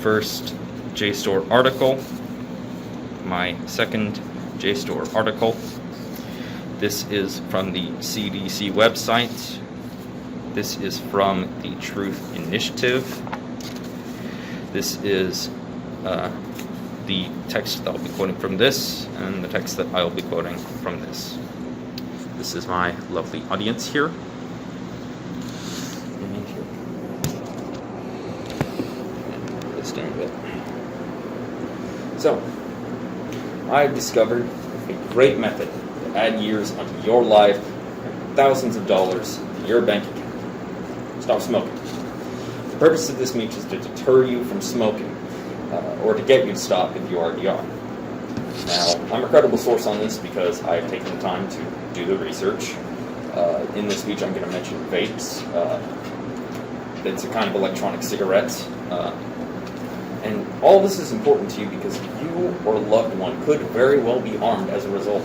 first JSTOR article, my second JSTOR article. This is from the CDC website. This is from the Truth Initiative. This is the text that I'll be quoting from this, and the text that I'll be quoting from this. This is my lovely audience here. And here. And this down a bit. So, I've discovered a great method to add years onto your life, thousands of dollars in your bank account. Stop smoking. The purpose of this speech is to deter you from smoking, or to get you to stop if you already are. Now, I'm a credible source on this because I've taken the time to do the research. In this speech, I'm going to mention vapes. It's a kind of electronic cigarette. And all this is important to you because you or a loved one could very well be harmed as a result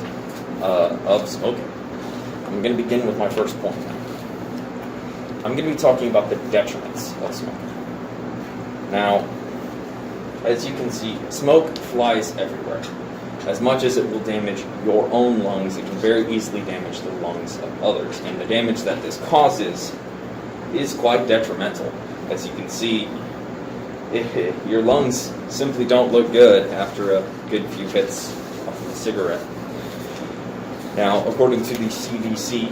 of smoking. I'm going to begin with my first point now. I'm going to be talking about the detriments of smoking. Now, as you can see, smoke flies everywhere. As much as it will damage your own lungs, it can very easily damage the lungs of others. And the damage that this causes is quite detrimental. As you can see, your lungs simply don't look good after a good few hits of a cigarette. Now, according to the CDC,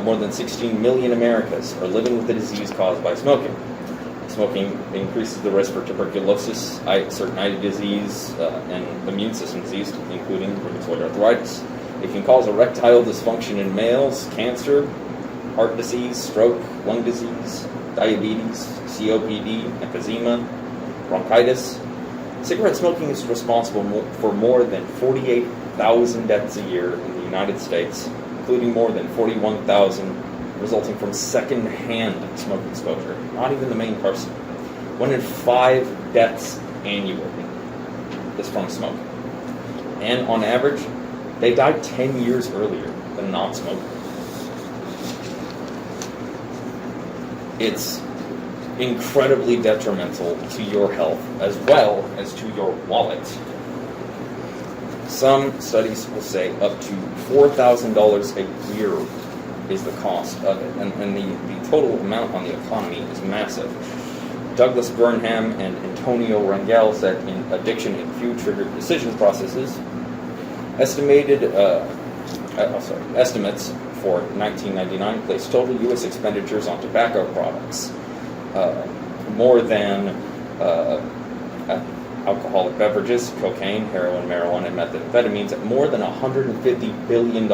more than 16 million Americans are living with the disease caused by smoking. Smoking increases the risk for tuberculosis, certain eye disease, and immune system disease, including rheumatoid arthritis. It can cause erectile dysfunction in males, cancer, heart disease, stroke, lung disease, diabetes, COPD, emphysema, bronchitis. Cigarette smoking is responsible for more than 48,000 deaths a year in the United States, including more than 41,000 resulting from second-hand smoke exposure, not even the main person. 1 in 5 deaths annually is from smoking. And on average, they die 10 years earlier than non-smokers. It's incredibly detrimental to your health as well as to your wallet. Some studies will say up to $4,000 a year is the cost of it, and the total amount on the economy is massive. Douglas Burnham and Antonio Rangel said in Addiction and Cue-Triggered Decision Processes, estimates for 1999 placed total U.S. expenditures on tobacco products more than alcoholic beverages, cocaine, heroin, marijuana, and methamphetamines at more than $150 billion.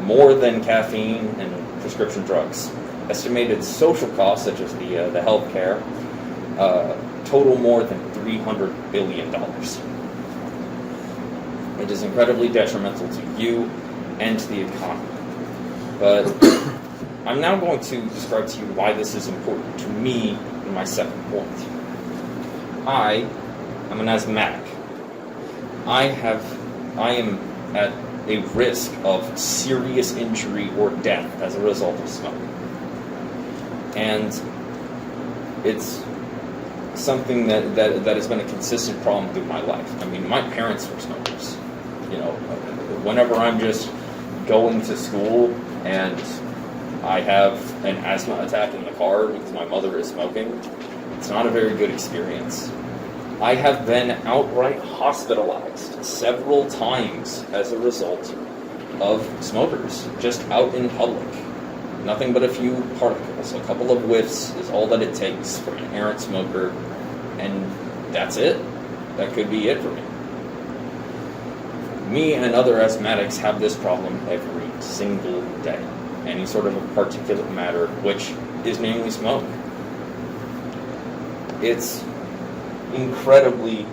More than caffeine and prescription drugs. Estimated social costs, such as the health care, total more than $300 billion. It is incredibly detrimental to you and to the economy. But I'm now going to describe to you why this is important to me in my second point. I am an asthmatic. I am at a risk of serious injury or death as a result of smoking. And it's something that has been a consistent problem through my life. I mean, my parents were smokers. You know, whenever I'm just going to school and I have an asthma attack in the car because my mother is smoking, it's not a very good experience. I have been outright hospitalized several times as a result of smokers, just out in public. Nothing but a few particles. A couple of whiffs is all that it takes for an errant smoker, and that's it. That could be it for me. Me and other asthmatics have this problem every single day. Any sort of a particulate matter, which is namely smoke. It's incredibly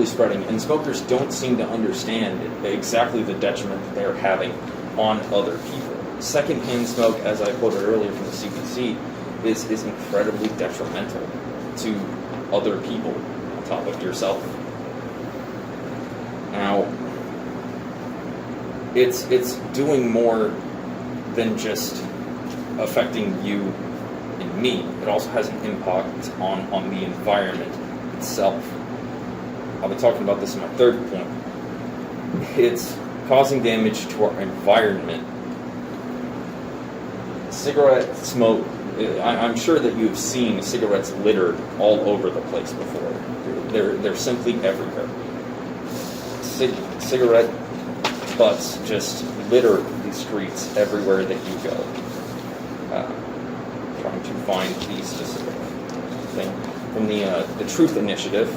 spreading, and smokers don't seem to understand exactly the detriment that they're having on other people. Secondhand smoke, as I quoted earlier from the CDC, is incredibly detrimental to other people on top of yourself. Now, it's doing more than just affecting you in me, it also has an impact on the environment itself. I'll be talking about this in my third point. It's causing damage to our environment. Cigarette smoke, I'm sure that you've seen cigarettes littered all over the place before. They're simply everywhere. Cigarette butts just litter the streets everywhere that you go. Trying to find the specific thing. From the Truth Initiative,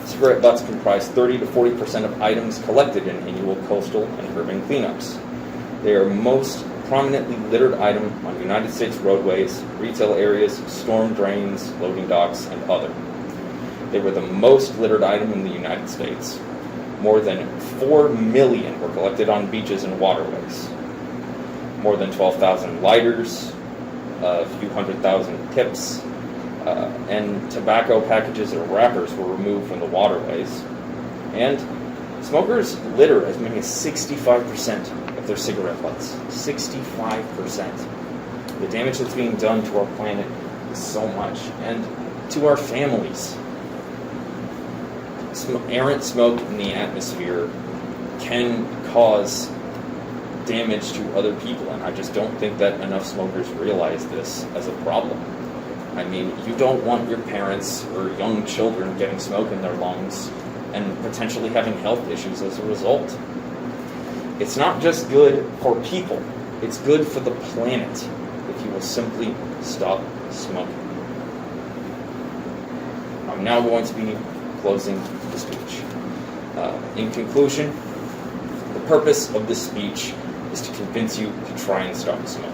cigarette butts comprise 30 to 40% of items collected in annual coastal and urban cleanups. They are most prominently littered item on United States roadways, retail areas, storm drains, loading docks, and other. They were the most littered item in the United States. More than 4 million were collected on beaches and waterways. More than 12,000 lighters, a few 100,000 tips, and tobacco packages or wrappers were removed from the waterways. And smokers litter as many as 65% of their cigarette butts. 65%. The damage that's being done to our planet is so much, and to our families. Errant smoke in the atmosphere can cause damage to other people, and I just don't think that enough smokers realize this as a problem. I mean, you don't want your parents or young children getting smoke in their lungs and potentially having health issues as a result. It's not just good for people, it's good for the planet if you will simply stop smoking. I'm now going to be closing the speech. In conclusion, the purpose of this speech is to convince you to try and stop smoking.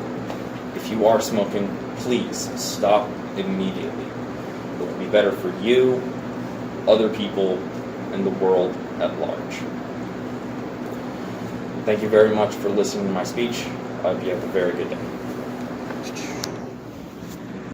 If you are smoking, please stop immediately. It will be better for you, other people, and the world at large. Thank you very much for listening to my speech. I hope you have a very good day.